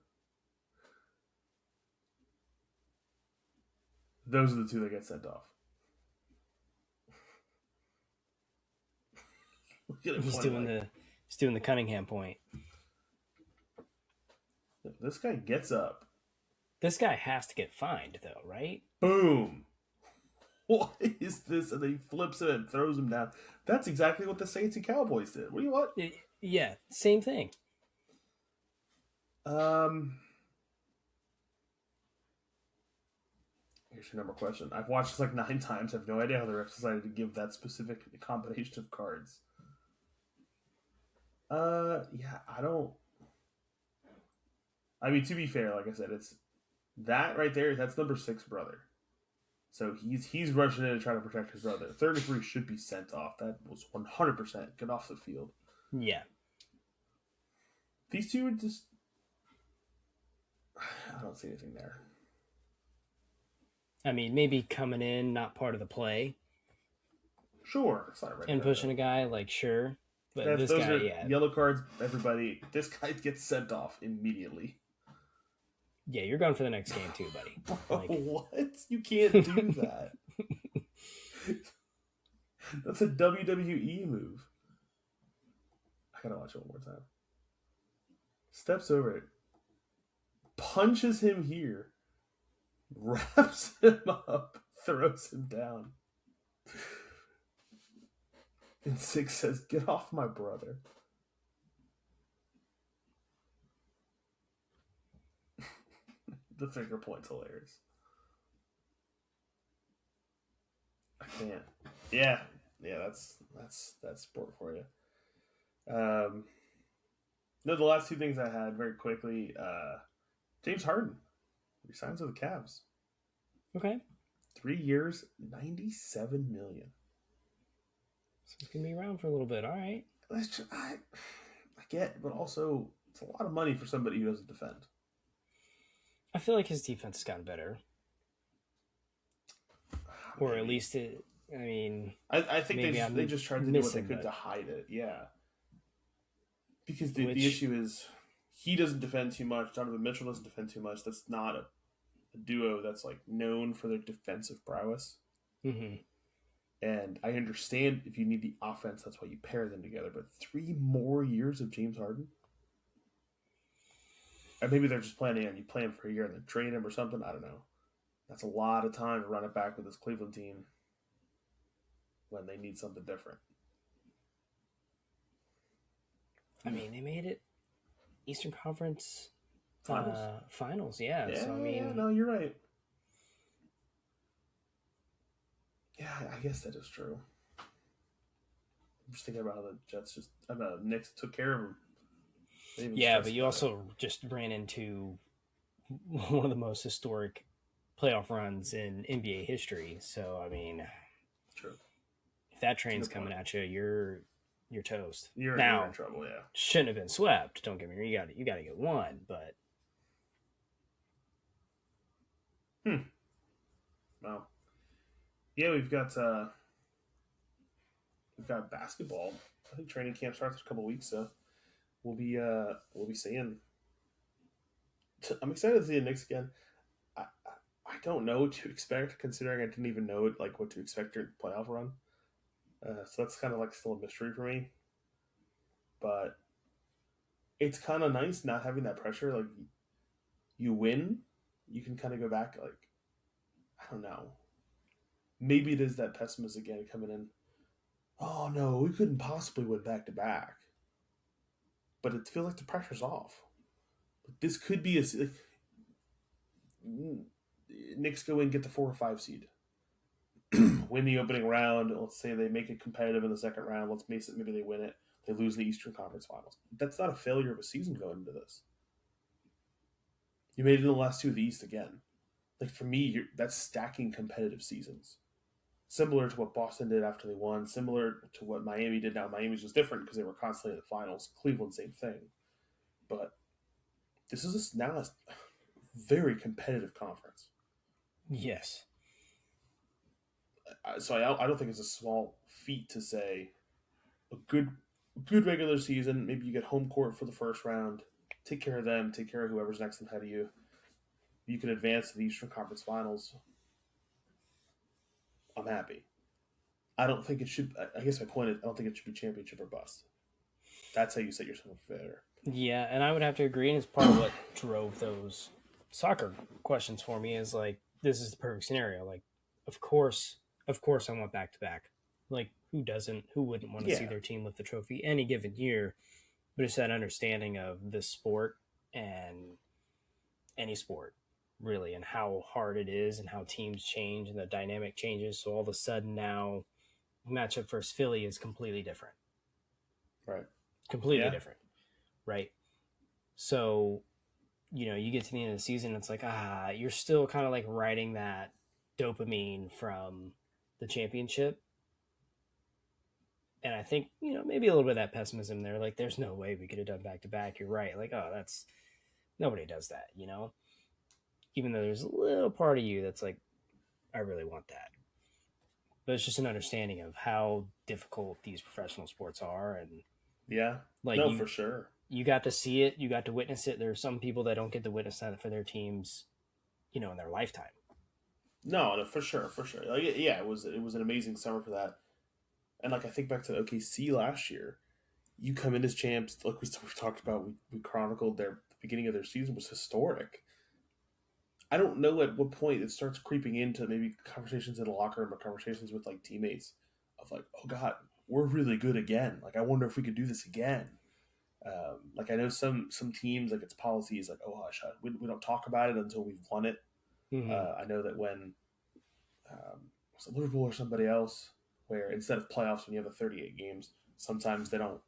Those are the 2 that get sent off. He's doing the Cunningham point. This guy gets up. This guy has to get fined, though, right? Boom. what is this? And then he flips it and throws him down. That's exactly what the Saints and Cowboys did. What do you want? Yeah, same thing. Here's your number question. I've watched this like 9 times. I have no idea how the refs decided to give that specific combination of cards. Yeah, I don't. I mean, to be fair, like I said, it's that right there. That's number 6 brother. So he's rushing in to try to protect his brother. 33 should be sent off. That was 100% get off the field. Yeah. These two are just. I don't see anything there. I mean, maybe coming in, not part of the play. Sure, it's not right. And pushing a guy, like, sure. But if this those guy, are yeah. yellow cards, everybody. This guy gets sent off immediately. Yeah, you're going for the next game too, buddy. Bro, Like... what? You can't do that. That's a WWE move. I gotta watch it one more time. Steps over it. Punches him here. Wraps him up. Throws him down. And 6 says, "Get off my brother." The finger point's hilarious. I can't. Yeah, that's sport for you. No, the last 2 things I had very quickly. James Harden resigns with the Cavs. Okay. 3 years, $97 million. So he's gonna be around for a little bit. All right. I get, but also it's a lot of money for somebody who doesn't defend. I feel like his defense has gotten better. Or at least it. I mean, I think they just tried to do what they could to hide it. Yeah. Because the issue is he doesn't defend too much. Donovan Mitchell doesn't defend too much. That's not a duo that's like known for their defensive prowess. Mm-hmm. And I understand if you need the offense, that's why you pair them together. But 3 more years of James Harden? Or maybe they're just planning on you play him for a year and then trade him or something. I don't know. That's a lot of time to run it back with this Cleveland team when they need something different. I mean, they made it Eastern Conference Finals, yeah. Yeah, so, I mean, yeah, no, you're right. Yeah, I guess that is true. I'm just thinking about how the Jets Knicks took care of them. Yeah, but you also just ran into one of the most historic playoff runs in NBA history. So, I mean, true. If that train's coming at you, you're toast. You're in trouble, yeah. Shouldn't have been swept. Don't get me wrong. You got to get one, but. Well, yeah, we've got basketball. I think training camp starts in a couple weeks, so we'll be seeing. I'm excited to see the Knicks again. I don't know what to expect, considering I didn't even know what to expect during the playoff run. So that's kind of like still a mystery for me. But it's kind of nice not having that pressure. Like, you win, you can kind of go back. Like, I don't know. Maybe it is that pessimist again coming in. Oh no, we couldn't possibly win back to back. But it feels like the pressure's off. This could be Knicks go in, get the 4 or 5 seed, win the opening round. Let's say they make it competitive in the second round. Let's face it, maybe they win it. They lose the Eastern Conference Finals. That's not a failure of a season going into this. You made it in the last 2 of the East again. Like, for me, that's stacking competitive seasons. Similar to what Boston did after they won. Similar to what Miami did. Now, Miami's was different because they were constantly in the finals. Cleveland, same thing. But this is now a very competitive conference. Yes. So I don't think it's a small feat to say a good regular season. Maybe you get home court for the first round. Take care of them. Take care of whoever's next ahead of you. You can advance to the Eastern Conference Finals. I'm happy. I don't think it should. I guess my point is, I don't think it should be championship or bust. That's how you set yourself up better. Yeah, and I would have to agree. And it's part of what drove those soccer questions for me is like, this is the perfect scenario. Like, of course, of course, I want back to back. Like, who doesn't? Who wouldn't want to see Yeah, their team lift the trophy any given year? But it's that understanding of this sport and any sport, really, and how hard it is and how teams change and the dynamic changes. So all of a sudden now, matchup versus Philly is completely different. right. Completely Yeah, different, right? So, you get to the end of the season, it's like, you're still kind of like riding that dopamine from the championship. And I think, maybe a little bit of that pessimism there. Like, there's no way we could have done back to back. You're right. Like, oh, that's nobody does that. Even though there's a little part of you that's like, I really want that. But it's just an understanding of how difficult these professional sports are. And yeah. like, No, for sure. you got to see it, you got to witness it. There are some people that don't get to witness that for their teams, in their lifetime. No, no, for sure, for sure. Like, yeah, it was an amazing summer for that. And like I think back to OKC last year, you come in as champs. Like we've talked about, we chronicled the beginning of their season was historic. I don't know at what point it starts creeping into maybe conversations in the locker room or conversations with like teammates of like, oh God, we're really good again. Like I wonder if we could do this again. Like I know some teams like it's policies like, oh hush, we don't talk about it until we've won it. Mm-hmm. I know that when was it Liverpool or somebody else, where instead of playoffs when you have a 38 games, sometimes they don't.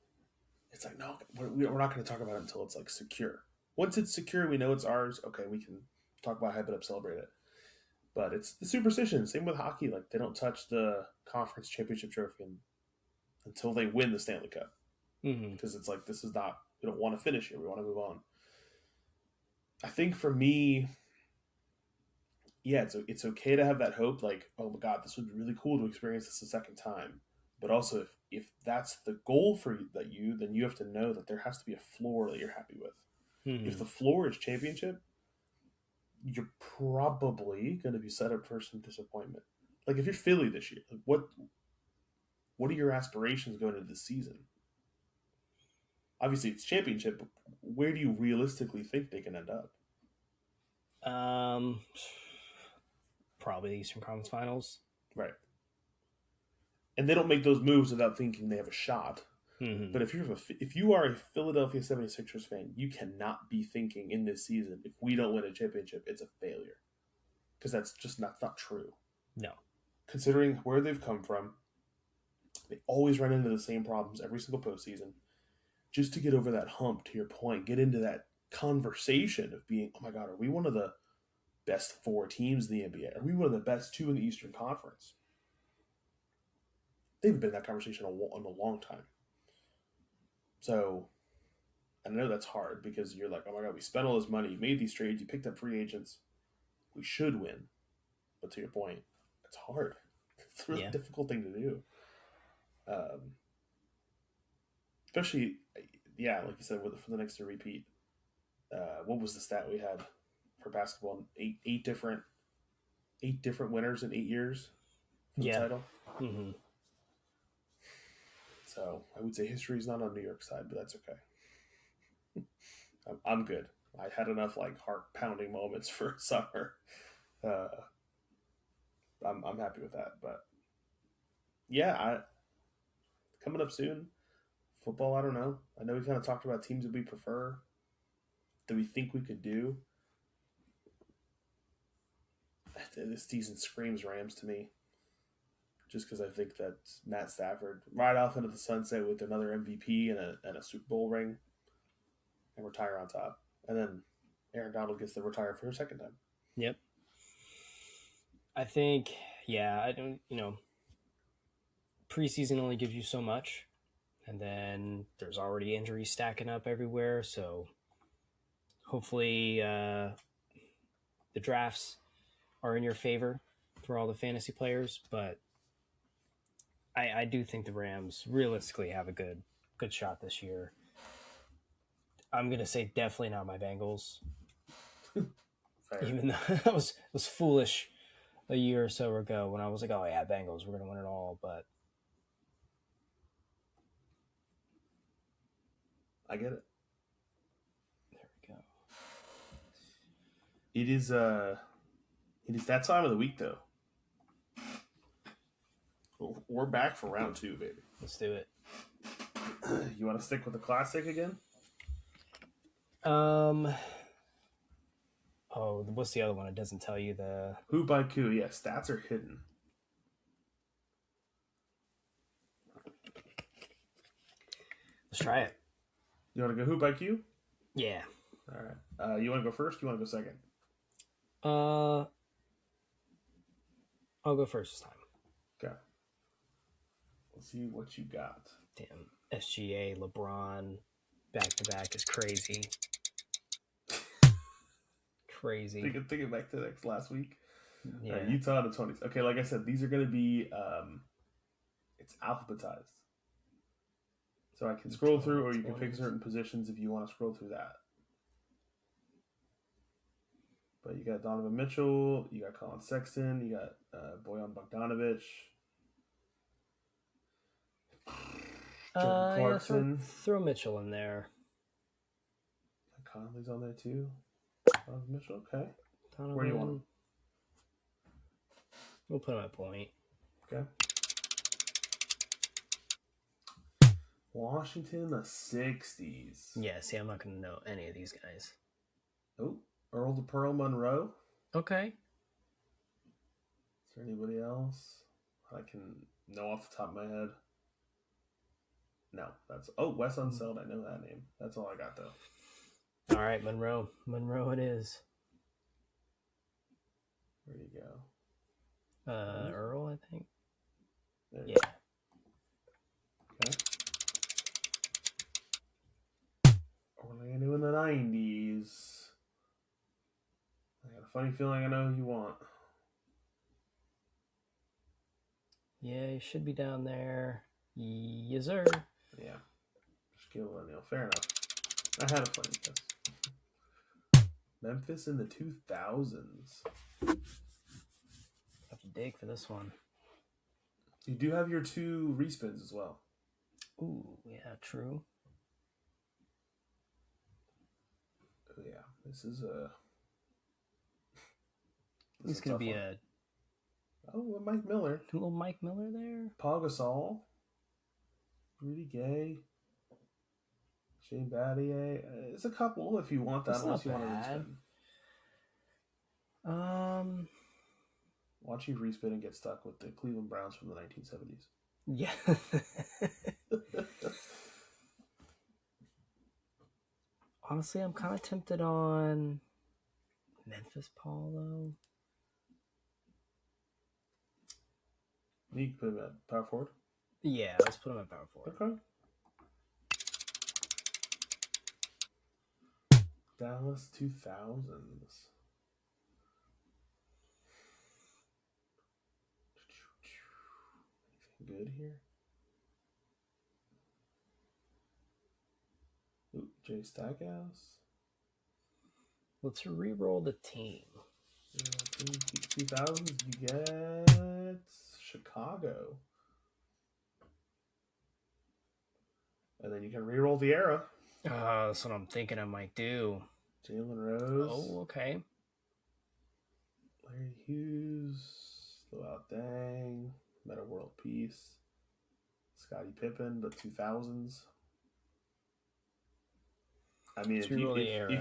It's like no, we're not going to talk about it until it's like secure. Once it's secure, we know it's ours. Okay, we can talk about hype it up, celebrate it. But it's the superstition. Same with hockey. Like they don't touch the conference championship trophy until they win the Stanley Cup Mm-hmm. because it's like this is not. We don't want to finish here. We want to move on. I think for me, yeah, it's okay to have that hope. Like, oh my God, this would be really cool to experience this a second time. But also, if that's the goal for you, then you have to know that there has to be a floor that you're happy with. Mm-hmm. If the floor is championship, you're probably going to be set up for some disappointment. Like if you're Philly this year, like what are your aspirations going into the season? Obviously, it's championship. But where do you realistically think they can end up? Um, Probably the Eastern Conference Finals. Right. And they don't make those moves without thinking they have a shot. Mm-hmm. But if you are a Philadelphia 76ers fan, you cannot be thinking in this season, if we don't win a championship, it's a failure. Because that's just not true. No. Considering where they've come from, they always run into the same problems every single postseason. Just to get over that hump, to your point, get into that conversation of being, oh my God, are we one of the best 4 teams in the NBA? Are we one of the best 2 in the Eastern Conference? They've been in that conversation in a long time. So I know that's hard because you're like, oh my God, we spent all this money, you made these trades, you picked up free agents. We should win. But to your point, it's hard. It's a really difficult thing to do. Especially, yeah, like you said, for the next to repeat. What was the stat we had for basketball? Eight different winners in 8 years for the title. Mm-hmm. So I would say history is not on New York's side, but that's okay. I'm good. I had enough like heart pounding moments for summer. I'm happy with that. But yeah, coming up soon. Football, I don't know. I know we kind of talked about teams that we prefer, that we think we could do. This season screams Rams to me. Just because I think that Matt Stafford ride off into the sunset with another MVP and a Super Bowl ring and retire on top. And then Aaron Donald gets to retire for a second time. Yep. I think, I don't, preseason only gives you so much. And then there's already injuries stacking up everywhere. So hopefully the drafts are in your favor for all the fantasy players. But I do think the Rams realistically have a good shot this year. I'm going to say definitely not my Bengals. Even though that was foolish a year or so ago when I was like, oh yeah, Bengals, we're going to win it all. But I get it. There we go. It is that time of the week though. We're back for round 2, baby. Let's do it. You want to stick with the classic again? Oh, what's the other one? It doesn't tell you the Who by Q? Yeah, stats are hidden. Let's try it. You want to go who by Q? Yeah. All right. You want to go first? You want to go second? I'll go first this time. Okay. Let's see what you got. Damn. SGA, LeBron, back to back is crazy. Crazy. Thinking back to last week. Yeah. Utah to 20s. Okay, like I said, these are going to be it's alphabetized. So I can scroll through, or you can pick certain positions if you want to scroll through that. But you got Donovan Mitchell, you got Colin Sexton, you got Bojan Bogdanovic, Jordan Clarkson. Throw Mitchell in there. Conley's on there too. Donovan Mitchell, okay. Donovan. Where do you want him? We'll put him at point. Okay. Washington in the 60s. Yeah, see, I'm not going to know any of these guys. Oh, Earl to Pearl Monroe. Okay. Is there anybody else I can know off the top of my head? No, that's... Oh, Wes Unseld. I know that name. That's all I got, though. All right, Monroe. Monroe it is. Where do you go? Earl, I think. There Yeah. go. Okay. Orlando in the 90s. I got a funny feeling I know who you want. Yeah, he should be down there. Yes, sir. Yeah. Shaquille O'Neal. Fair enough. I had a funny guess. Memphis in the 2000s. Have to dig for this one. You do have your 2 respins as well. Ooh, yeah, true. Oh, yeah. This is a... He's going to be one. Oh, Mike Miller. A little Mike Miller there. Paul Gasol. Rudy Gay. Shane Battier. It's a couple if you want that. That's Unless not you want to respin. Watch you respin and get stuck with the Cleveland Browns from the 1970s. Yeah. Honestly, I'm kind of tempted on Memphis Paulo. You can put him at power forward. Yeah, let's put him at power forward. Okay. Dallas 2000s. Anything good here? Ooh, Jay Stackhouse. Let's re-roll the team. 2000s, you get Chicago. And then you can re-roll the era. That's what I'm thinking I might do. Jalen Rose. Oh, okay. Larry Hughes. Slow Dang. Meta World Peace. Scottie Pippen, but 2000s. I mean, if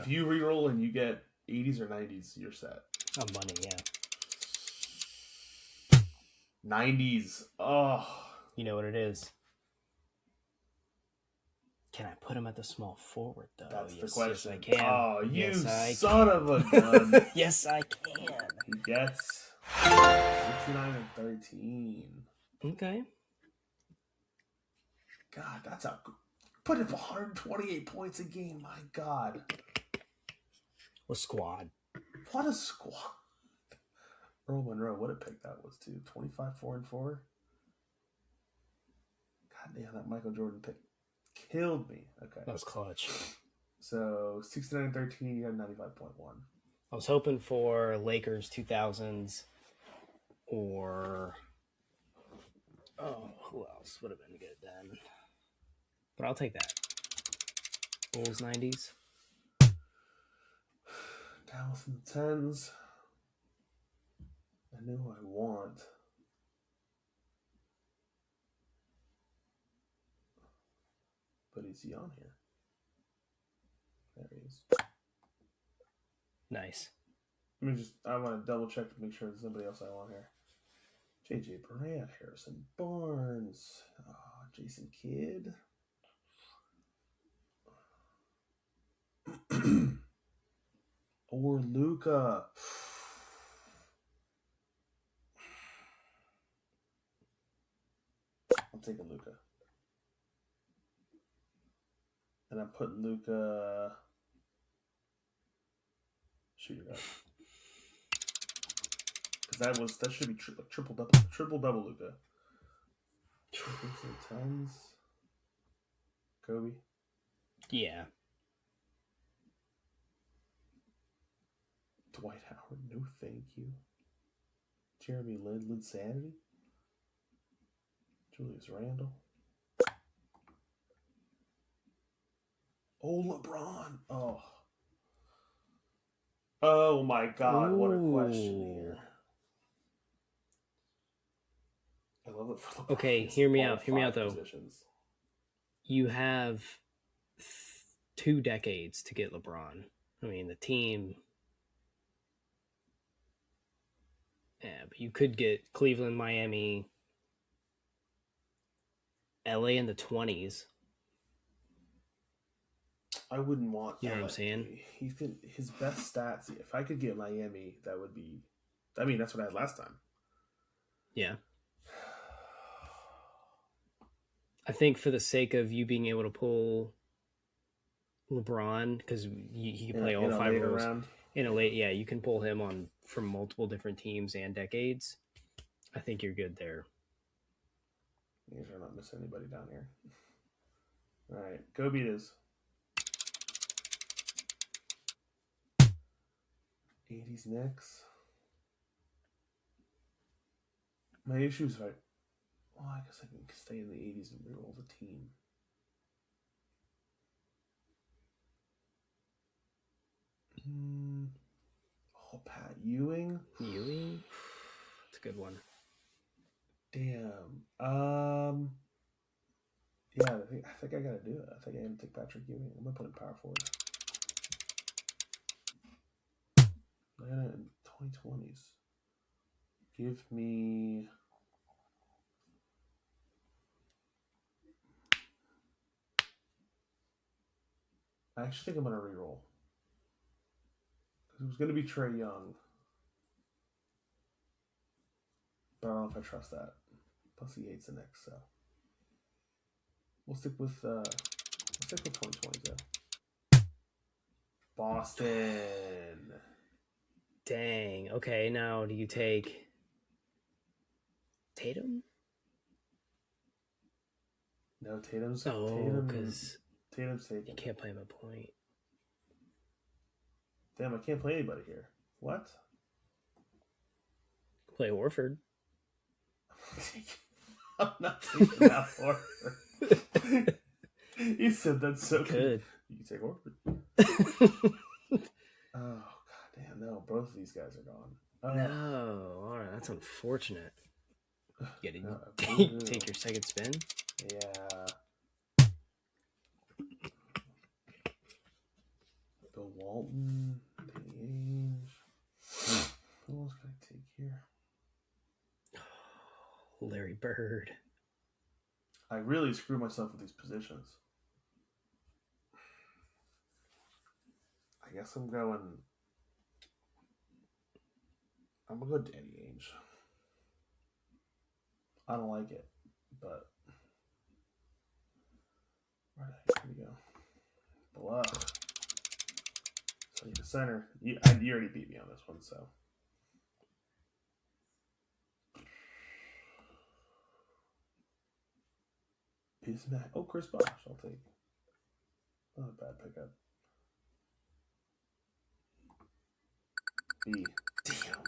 you re-roll and you get 80s or 90s, you're set. I'm money, yeah. 90s. Oh. You know what it is. Can I put him at the small forward, though? That's the question. Yes, I can. Oh, you yes, son of a gun. Yes, I can. He gets 69 and 13. Okay. God, that's a... Put up 128 points a game. My God. What squad? What a squad. Earl Monroe, what a pick that was, too. 25, 4 and 4. God damn, that Michael Jordan pick killed me. Okay. That was clutch. So, 69 and 13, you got 95.1. I was hoping for Lakers 2000s or... Oh, who else would have been good then? But I'll take that. Bulls 90s. Dallas in the 10s. I know who I want. But is he on here? There he is. Nice. I want to double check to make sure there's nobody else I want here. JJ Barea, Harrison Barnes, Jason Kidd. Or Luca. I'm taking Luca. And I'm putting Luca shooter guard. Because that should be triple double Luca. Tens. Kobe. Yeah. Dwight Howard, no thank you. Jeremy Lin, Linsanity. Julius Randle. Oh, LeBron. Oh my God, what a question here. I love it for LeBron. Okay, hear me out though. Positions. You have 2 decades to get LeBron. I mean, the team. Yeah, but you could get Cleveland, Miami, LA in the 20s. I wouldn't want. You know what I'm saying? His best stats. If I could get Miami, that would be. I mean, that's what I had last time. Yeah. I think for the sake of you being able to pull LeBron, because he can play all 5 roles in a late. Yeah, you can pull him on from multiple different teams and decades. I think you're good there. Make sure I'm not missing anybody down here. All right, go beat is. 80s Knicks. My issue is I guess I can stay in the 80s and reroll the team. Pat Ewing. Ewing? That's a good one. Damn. Yeah, I think I gotta do it. I think I gotta take Patrick Ewing. I'm gonna put him power forward. Atlanta in 2020s. Give me. I actually think I'm gonna reroll. Because it was gonna be Trae Young. But I don't know if I trust that. Plus he hates the Knicks, so we'll stick with 2020 though. Boston. Dang. Okay, now do you take Tatum? No, Tatum's because Tatum's taken. You can't play him at point. Damn, I can't play anybody here. What? Play Horford. I'm not taking that Horford. You said that's so good. You can take Horford. Oh, god damn, no. Both of these guys are gone. No. All right, that's unfortunate. You gotta take your second spin? Yeah. Bill Walton, Danny Ainge. Who else can I take here? Larry Bird. I really screw myself with these positions. I guess I'm gonna go Danny Ainge. I don't like it, but where the heck did we go? Bluff. So the center. You already beat me on this one, so. Bismack. Oh, Chris Bosh. I'll take. Not a bad pickup. B. Damn.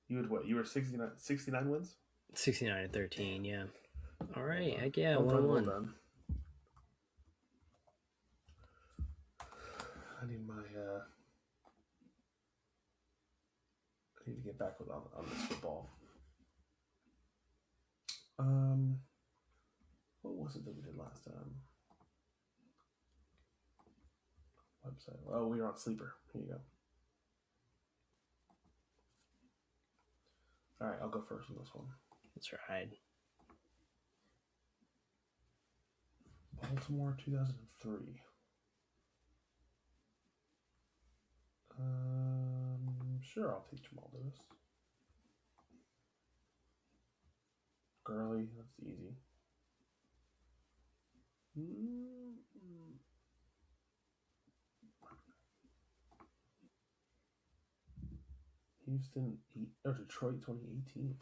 You had what? You were 69 wins? 69 and 13, yeah. All right, heck yeah, well 1-1. Done. I need my I need to get back on this football. was it that we did last time? Website. Oh, we were on Sleeper. Here you go. All right, I'll go first on this one. That's right. Baltimore 2003. Sure, I'll take Jamal Lewis. Gurley, that's easy. Houston, Detroit 2018.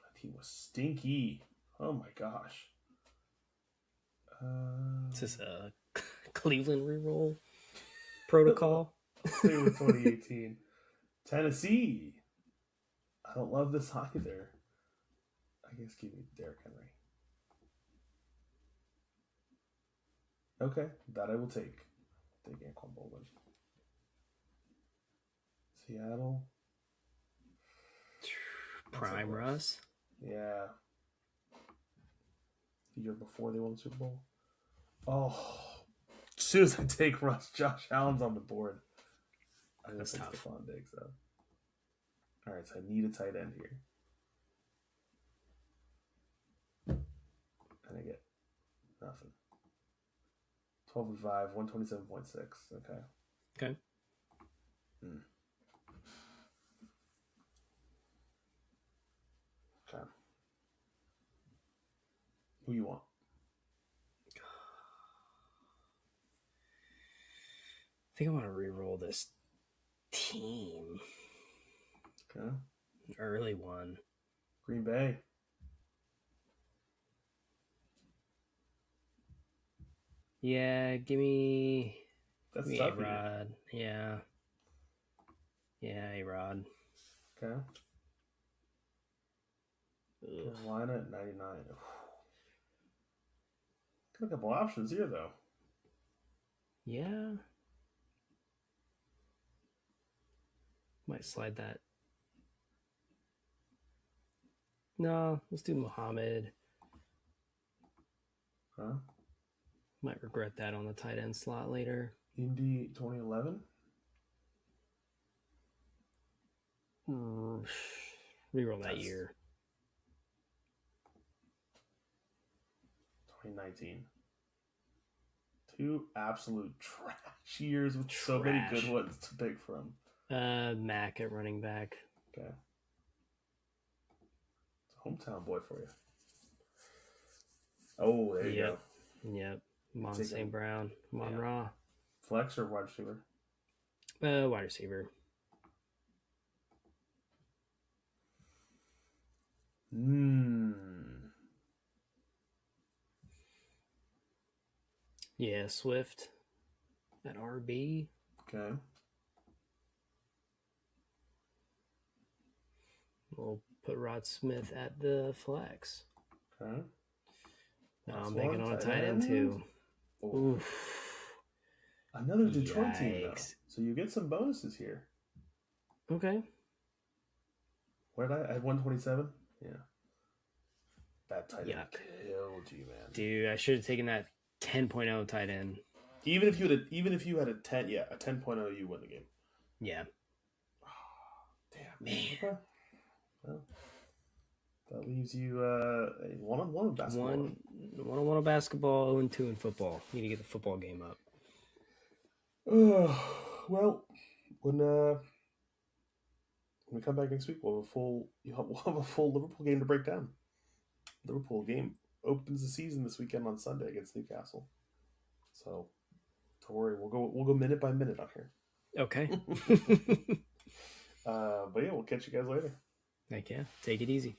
That team was stinky. Oh my gosh. Is this a Cleveland reroll protocol? Stay with 2018. Tennessee. I don't love this either. I guess give me Derrick Henry. Okay, that I will take. Take Anquan Bolden. Seattle. Prime Russ. Yeah. The year before they won the Super Bowl. Oh, as soon as I take Russ, Josh Allen's on the board. I That's think tough. Stephon Diggs though. All right, so I need a tight end here, and I get nothing. 12 and 5, 127.6. Okay. Okay. Okay. Who you want? I think I want to re-roll this team. Okay. Early one. Green Bay. Yeah, give me That's tough. for you. A-Rod. Yeah. Yeah, A-Rod. Okay. Ugh. Carolina at 99. Got a couple options here, though. Yeah. Might slide that. No, let's do Muhammad. Huh? Might regret that on the tight end slot later. Indy 2011. Reroll that That's- year. 2019. Two absolute trash years with so many Trash. good ones to pick from. Mac at running back. Okay. It's a hometown boy for you. Oh, there you Yep. Yep. Mon Take St. him. Brown. Mon Yeah. Ra. go. Flex or wide receiver? Wide receiver. Yeah, Swift at RB. Okay. We'll put Rod Smith at the flex. Okay. Now Last I'm banking one, on a tight tight end too. Oh. Oof. Another Detroit team, though. Yikes. So you get some bonuses here. Okay. What did I had 127? Yeah. That tight end Yuck. killed you, man. Dude, I should have taken that 10.0 tight end. Even if you had a 10, yeah, a 10.0, you win the game. Yeah. Damn. Man. Okay. Well, that leaves you a one-on-one with basketball. One-on-one of basketball, 0-2 in football. Need to get the football game up. Well, when we come back next week, we'll have a full Liverpool game to break down. Liverpool game opens the season this weekend on Sunday against Newcastle. So don't worry, we'll go minute by minute on here. Okay. But yeah, we'll catch you guys later. Heck yeah. Take it easy.